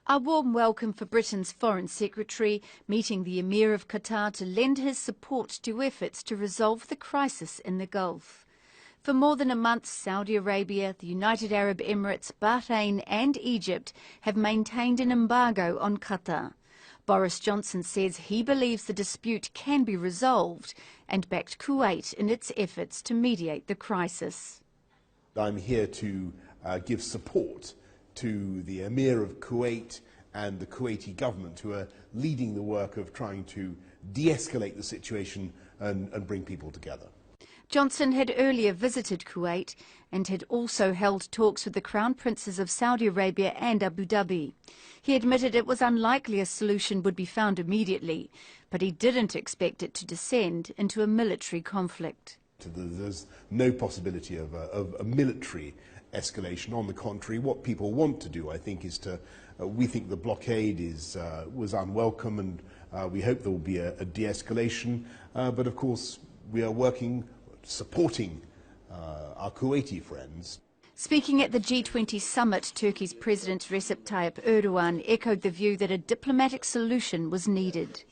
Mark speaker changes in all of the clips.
Speaker 1: A warm welcome for Britain's Foreign Secretary, meeting the Emir of Qatar to lend his support to efforts to resolve the crisis in the Gulf. For more than a month, Saudi Arabia, the United Arab Emirates, Bahrain and Egypt have maintained an embargo on Qatar. Boris Johnson says he believes the dispute can be resolved and backed Kuwait in its efforts to mediate the crisis.
Speaker 2: I'm here to give support to the Emir of Kuwait and the Kuwaiti government, who are leading the work of trying to de-escalate the situation and bring people together.
Speaker 1: Johnson had earlier visited Kuwait and had also held talks with the Crown Princes of Saudi Arabia and Abu Dhabi. He admitted it was unlikely a solution would be found immediately, but he didn't expect it to descend into a military conflict.
Speaker 2: There's no possibility of a military escalation. On the contrary, what people want to do, I think, is to, we think the blockade was unwelcome, and we hope there will be a de-escalation. But of course, we are working, supporting our Kuwaiti friends.
Speaker 1: Speaking at the G20 summit, Turkey's President Recep Tayyip Erdogan echoed the view that a diplomatic solution was needed.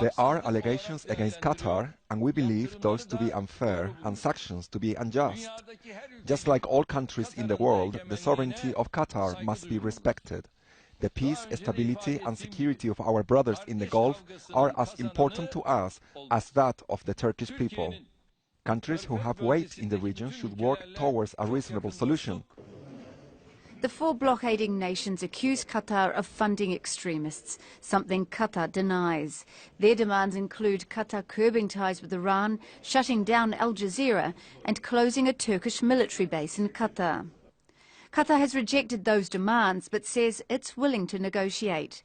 Speaker 3: There are allegations against Qatar, and we believe those to be unfair and sanctions to be unjust. Just like all countries in the world, the sovereignty of Qatar must be respected. The peace, stability and security of our brothers in the Gulf are as important to us as that of the Turkish people. Countries who have weight in the region should work towards a reasonable solution.
Speaker 1: The four blockading nations accuse Qatar of funding extremists, something Qatar denies. Their demands include Qatar curbing ties with Iran, shutting down Al Jazeera and closing a Turkish military base in Qatar. Qatar has rejected those demands but says it's willing to negotiate.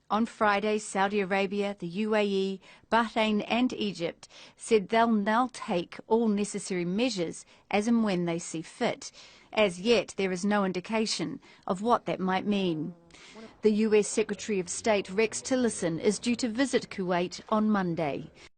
Speaker 1: On Friday, Saudi Arabia, the UAE, Bahrain and Egypt said they'll now take all necessary measures as and when they see fit. As yet, there is no indication of what that might mean. The US Secretary of State Rex Tillerson is due to visit Kuwait on Monday.